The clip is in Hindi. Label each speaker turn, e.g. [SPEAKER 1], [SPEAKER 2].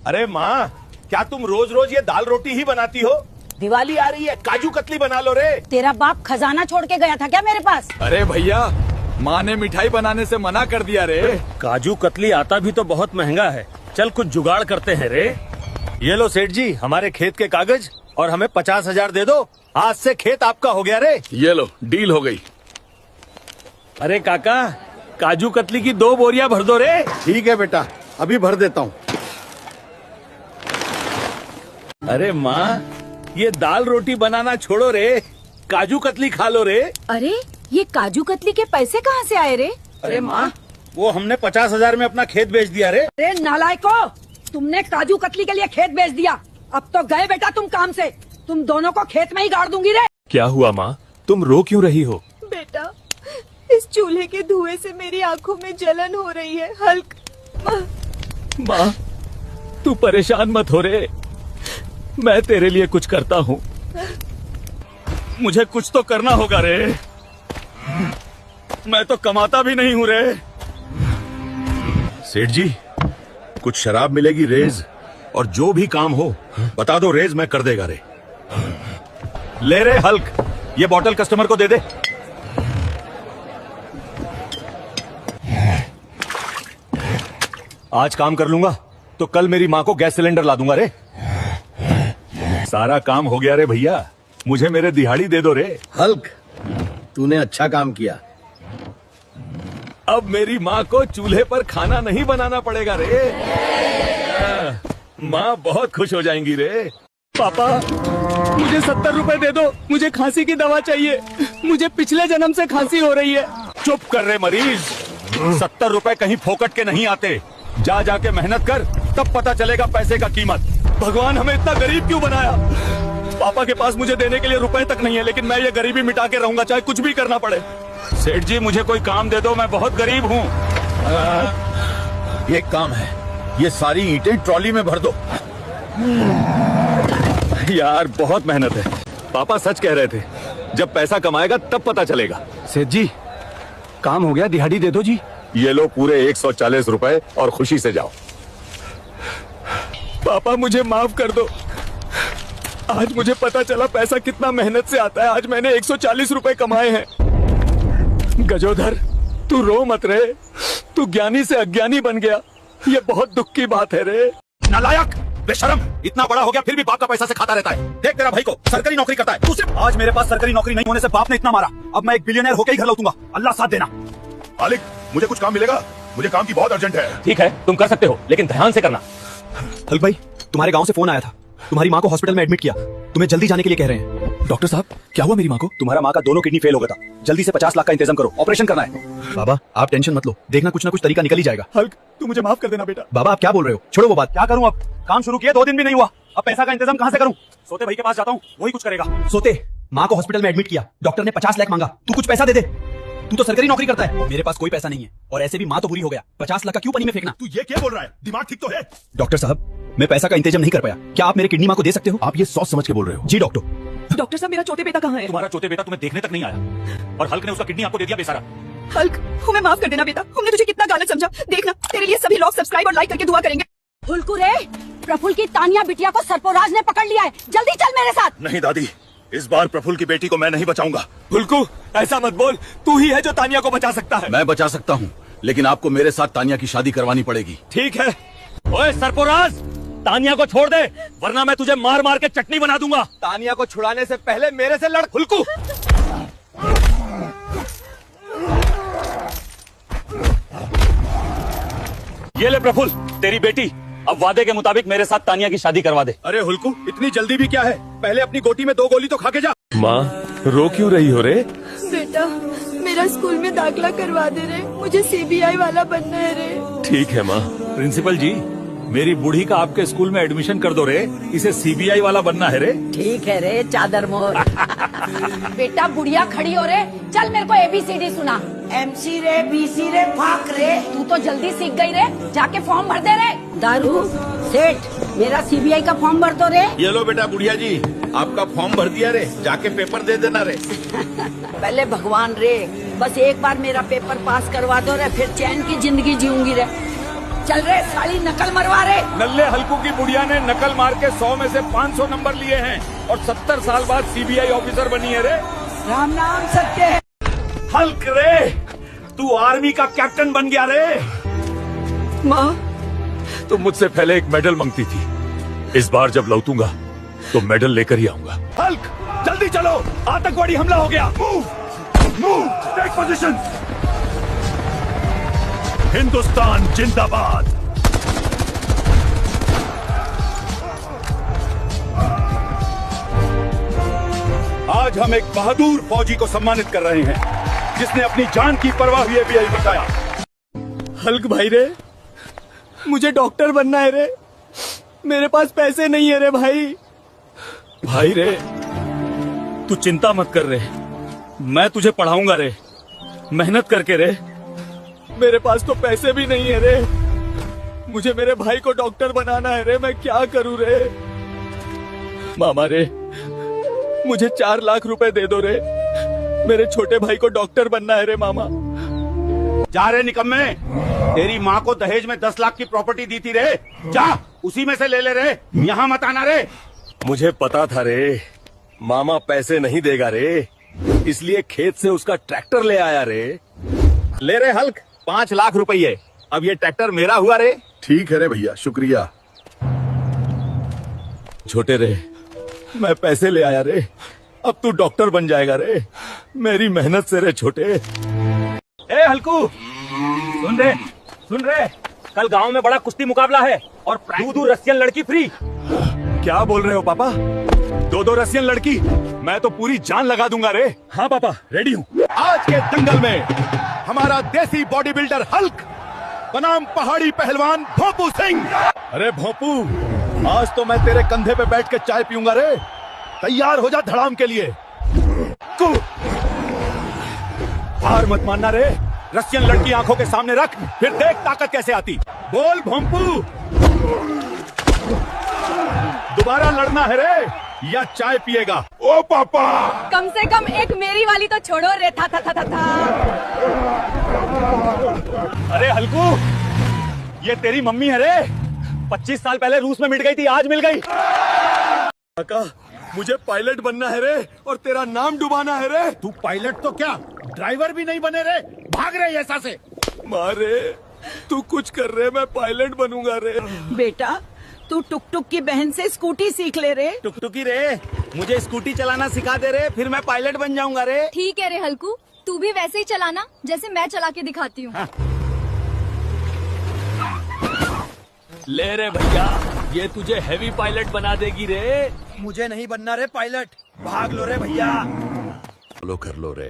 [SPEAKER 1] अरे माँ, क्या तुम रोज रोज ये दाल रोटी ही बनाती हो? दिवाली आ रही है, काजू कतली बना लो रे।
[SPEAKER 2] तेरा बाप खजाना छोड़ के गया था क्या मेरे पास?
[SPEAKER 3] अरे भैया, माँ ने मिठाई बनाने से मना कर दिया रे।
[SPEAKER 4] काजू कतली आता भी तो बहुत महंगा है। चल कुछ जुगाड़ करते हैं रे। ये लो सेठ जी, हमारे खेत के कागज और हमें 50,000 दे दो। आज से खेत आपका हो गया रे।
[SPEAKER 3] ये लो, डील हो गई।
[SPEAKER 4] अरे काका, काजू कतली की 2 बोरियां भर दो रे।
[SPEAKER 5] ठीक है बेटा, अभी भर देता हूँ।
[SPEAKER 4] अरे माँ, ये दाल रोटी बनाना छोड़ो रे, काजू कतली खा लो रे।
[SPEAKER 2] अरे ये काजू कतली के पैसे कहाँ से आए रे?
[SPEAKER 4] अरे माँ, वो हमने 50,000 में अपना खेत बेच दिया रे।
[SPEAKER 2] अरे नालायको, तुमने काजू कतली के लिए खेत बेच दिया। अब तो गए बेटा तुम काम से। तुम दोनों को खेत में ही गाड़ दूंगी रे।
[SPEAKER 6] क्या हुआ माँ, तुम रो क्यों रही हो?
[SPEAKER 7] बेटा, इस चूल्हे के धुएं से मेरी आंखों में जलन हो रही है। हल्क
[SPEAKER 6] माँ, तू परेशान मत हो रे, मैं तेरे लिए कुछ करता हूँ।
[SPEAKER 4] मुझे कुछ तो करना होगा रे, मैं तो कमाता भी नहीं हूँ रे।
[SPEAKER 1] सेठ जी, कुछ शराब मिलेगी रेज, और जो भी काम हो बता दो, रेज मैं कर देगा रे।
[SPEAKER 4] ले रे हल्क, ये बॉटल कस्टमर को दे दे। आज काम कर लूंगा तो कल मेरी माँ को गैस सिलेंडर ला दूंगा रे। सारा काम हो गया रे भैया, मुझे मेरे दिहाड़ी दे दो रे।
[SPEAKER 5] हल्क, तूने अच्छा काम किया।
[SPEAKER 4] अब मेरी माँ को चूल्हे पर खाना नहीं बनाना पड़ेगा रे। माँ बहुत खुश हो जाएंगी रे।
[SPEAKER 6] पापा, मुझे 70 रुपए दे दो, मुझे खांसी की दवा चाहिए। मुझे पिछले जन्म से खांसी हो रही है।
[SPEAKER 4] चुप कर रे मरीज, 70 रुपए कहीं फोकट के नहीं आते। जा जाके मेहनत कर, तब पता चलेगा पैसे का कीमत। भगवान हमें इतना गरीब क्यों बनाया? पापा के पास मुझे देने के लिए रुपए तक नहीं है, लेकिन मैं ये गरीबी मिटा के रहूंगा, चाहे कुछ भी करना पड़े। सेठ जी, मुझे कोई काम दे दो, मैं बहुत गरीब हूँ।
[SPEAKER 1] एक काम है, ये सारी ईंटें ट्रॉली में भर दो।
[SPEAKER 4] यार बहुत मेहनत है। पापा सच कह रहे थे, जब पैसा कमाएगा तब पता चलेगा।
[SPEAKER 3] सेठ जी, काम हो गया, दिहाड़ी दे दो जी।
[SPEAKER 4] ये लो पूरे 140 रुपए और खुशी से जाओ।
[SPEAKER 6] पापा मुझे माफ कर दो। आज मुझे पता चला पैसा कितना मेहनत से आता है। आज मैंने 140 रुपए कमाए हैं। गजोधर, तू रो मत रे, तू ज्ञानी से अज्ञानी बन गया। ये बहुत दुख की बात है रे।
[SPEAKER 1] नालायक, बेशरम, इतना बड़ा हो गया फिर भी बाप का पैसा से खाता रहता है। देख तेरा भाई को सरकारी नौकरी करता है, तू सिर्फ।
[SPEAKER 4] आज मेरे पास सरकारी नौकरी नहीं होने से बाप ने इतना मारा। अब मैं एक बिलियनर होकर ही घर लौटूंगा। अल्लाह साथ देना।
[SPEAKER 1] मालिक, मुझे कुछ काम मिलेगा, मुझे काम की बहुत अर्जेंट है।
[SPEAKER 6] ठीक है, तुम कर सकते हो, लेकिन ध्यान से करना।
[SPEAKER 8] हल्क भाई, तुम्हारे गांव से फोन आया था। तुम्हारी माँ को हॉस्पिटल में एडमिट किया, तुम्हें जल्दी जाने के लिए कह रहे हैं। डॉक्टर साहब, क्या हुआ मेरी माँ को?
[SPEAKER 4] तुम्हारा माँ का दोनों किडनी फेल हो गया था। जल्दी से 50 लाख का इंतजाम करो, ऑपरेशन करना है।
[SPEAKER 8] बाबा आप टेंशन मत लो, देखना कुछ ना कुछ तरीका निकल ही जाएगा।
[SPEAKER 6] हल्क, तू मुझे माफ कर देना बेटा।
[SPEAKER 8] बाबा आप क्या बोल रहे हो, छोड़ो वो बात।
[SPEAKER 4] क्या करूं अब? काम शुरू किया 2 दिन भी नहीं हुआ, अब पैसा का इंतजाम कहां से करूं? सोते भाई के पास जाता हूं, वही कुछ करेगा।
[SPEAKER 8] सोते, माँ को हॉस्पिटल में एडमिट किया, डॉक्टर ने 50 लाख मांगा, तू कुछ पैसा दे दे। तू तो सरकारी नौकरी करता है। मेरे पास कोई पैसा नहीं है, और ऐसे भी माँ तो बुरी हो गया, 50 लाख का क्यों पानी में फेंकना?
[SPEAKER 1] तू ये क्या बोल रहा है? दिमाग ठीक तो है?
[SPEAKER 8] डॉक्टर साहब, मैं पैसा का इंतजाम नहीं कर पाया, क्या आप मेरे किडनी माँ को दे सकते हो?
[SPEAKER 1] आप ये सोच समझ के बोल रहे हो?
[SPEAKER 8] जी डॉक्टर।
[SPEAKER 7] डॉक्टर साहब, मेरा चौथे बेटा कहाँ है?
[SPEAKER 4] तुम्हारा चौथे बेटा तुम्हें देखने तक नहीं आया, और हल्क ने उसका किडनी आपको दे दिया बेचारा।
[SPEAKER 7] हल्क, हमें माफ कर देना बेटा, हमने तुझे कितना गलत समझा। देखना, तेरे लिए सभी लोग सब्सक्राइब और लाइक करके दुआ करेंगे।
[SPEAKER 2] फुलकू रे, प्रफुल्ल की तानिया बिटिया को सरपोराज ने पकड़ लिया है। जल्दी चल मेरे साथ।
[SPEAKER 1] नहीं दादी, इस बार प्रफुल्ल की बेटी को मैं नहीं बचाऊंगा।
[SPEAKER 4] फुलकू, ऐसा मत बोल, तू ही है जो तानिया को बचा सकता है।
[SPEAKER 1] मैं बचा सकता हूँ, लेकिन आपको मेरे साथ तानिया की शादी करवानी पड़ेगी।
[SPEAKER 4] ठीक है। ओए सरपोराज, तानिया को छोड़ दे, वरना मैं तुझे मार मार के चटनी बना दूंगा।
[SPEAKER 3] तानिया को छुड़ाने से पहले मेरे से लड़।
[SPEAKER 4] फुलकू, ये ले प्रफुल्ल, तेरी बेटी। अब वादे के मुताबिक मेरे साथ तानिया की शादी करवा दे।
[SPEAKER 1] अरे हुल्कू, इतनी जल्दी भी क्या है? पहले अपनी गोटी में 2 गोली तो खा के जा।
[SPEAKER 6] माँ, रो क्यों रही हो रे?
[SPEAKER 7] बेटा, मेरा स्कूल में दाखिला करवा दे रे, मुझे CBI वाला बनना है रे।
[SPEAKER 6] ठीक है माँ।
[SPEAKER 4] प्रिंसिपल जी, मेरी बूढ़ी का आपके स्कूल में एडमिशन कर दो रे, इसे CBI वाला बनना है रे।
[SPEAKER 2] ठीक है रे चादर मोर। बेटा बुढ़िया खड़ी हो रे, चल मेरे को ABCD सुना। MC रे, BC रे, फाक रे। तू तो जल्दी सीख गई रे, जाके फॉर्म भर दे रे। दारू सेठ, मेरा CBI का फॉर्म भर दो रे।
[SPEAKER 1] ये लो बेटा बुढ़िया जी, आपका फॉर्म भर दिया रे, जाके पेपर दे देना रे।
[SPEAKER 2] पहले भगवान रे, बस एक बार मेरा पेपर पास करवा दो रे, फिर चैन की जिंदगी जीऊंगी रे। चल रे साली नकल मरवा रे।
[SPEAKER 4] नल्ले हल्कू की बुढ़िया ने नकल मार के 100 में से 500 नंबर लिए हैं और 70 साल बाद सीबीआई ऑफिसर बनी है रे।
[SPEAKER 2] राम नाम सत्य है।
[SPEAKER 4] हल्क रे, तू आर्मी का कैप्टन बन गया रे।
[SPEAKER 7] माँ,
[SPEAKER 4] तुम मुझसे पहले एक मेडल मांगती थी, इस बार जब लौटूंगा तो मेडल लेकर ही आऊंगा। हल्क, जल्दी चलो, आतंकवादी हमला हो गया। Move, take position. हिंदुस्तान जिंदाबाद। आज हम एक बहादुर फौजी को सम्मानित कर रहे हैं जिसने अपनी जान की परवाह हुए भी नहीं बचाया।
[SPEAKER 6] हल्क भाई रे, मुझे डॉक्टर बनना है रे, मेरे पास पैसे नहीं है रे भाई।
[SPEAKER 4] भाई रे, तू चिंता मत कर रे, मैं तुझे पढ़ाऊंगा रे, मेहनत करके रे।
[SPEAKER 6] मेरे पास तो पैसे भी नहीं है रे, मुझे मेरे भाई को डॉक्टर बनाना है रे, मैं क्या करूं रे। मामा रे, मुझे 4 लाख रुपए दे दो रे, मेरे छोटे भाई को डॉक्टर बनना है रे मामा।
[SPEAKER 4] जा रे निकम्मे, तेरी माँ को दहेज में 10 लाख की प्रॉपर्टी दी थी रे, जा उसी में से ले ले रे, यहाँ मत आना रे।
[SPEAKER 1] मुझे पता था रे, मामा पैसे नहीं देगा रे, इसलिए खेत से उसका ट्रैक्टर ले आया रे।
[SPEAKER 4] ले रे हल्क, 5 लाख रुपये, अब ये ट्रैक्टर मेरा हुआ रे।
[SPEAKER 5] ठीक है रे भैया, शुक्रिया।
[SPEAKER 4] छोटे रे, मैं पैसे ले आया रे, अब तू डॉक्टर बन जाएगा रे, मेरी मेहनत से रे छोटे। ए हल्कू, सुन रे, कल गांव में बड़ा कुश्ती मुकाबला है और दूध रसियन लड़की फ्री। क्या बोल रहे हो पापा? 2 रसियन लड़की? मैं तो पूरी जान लगा दूंगा रे। हाँ पापा, रेडी हूँ। आज के दंगल में हमारा देसी बॉडी बिल्डर हल्क बनाम पहाड़ी पहलवान भोपू सिंह। अरे भोपू, आज तो मैं तेरे कंधे पे बैठ के चाय पीऊंगा रे, तैयार हो जा धड़ाम के लिए। कूद, हार मत मानना रे, रसियन लड़की आंखों के सामने रख, फिर देख ताकत कैसे आती। बोल भोंपू, दोबारा लड़ना है रे या चाय पिएगा? ओ पापा,
[SPEAKER 7] कम से कम एक मेरी वाली तो छोड़ो रे। था।
[SPEAKER 4] अरे हल्कू, ये तेरी मम्मी है रे, 25 साल पहले रूस में मिट गई थी, आज मिल गई।
[SPEAKER 6] काका, मुझे पायलट बनना है रे और तेरा नाम डुबाना है रे।
[SPEAKER 1] तू पायलट तो क्या, ड्राइवर भी नहीं बने रे, भाग रहे ऐसा से।
[SPEAKER 6] मारे, तू कुछ कर रहे, मैं पायलट बनूंगा रे।
[SPEAKER 2] बेटा, तू टुक टुक की बहन से स्कूटी सीख ले रे।
[SPEAKER 4] टुकटुकी रे, मुझे स्कूटी चलाना सिखा दे रे, फिर मैं पायलट बन जाऊंगा रे।
[SPEAKER 7] ठीक है रे हल्कू, तू भी वैसे ही चलाना जैसे मैं चला के दिखाती हूँ।
[SPEAKER 6] ले रे भैया, ये तुझे हेवी पायलट बना देगी रे।
[SPEAKER 8] मुझे नहीं बनना रे पायलट, भाग लो रे भैया।
[SPEAKER 1] लो कर लो रे।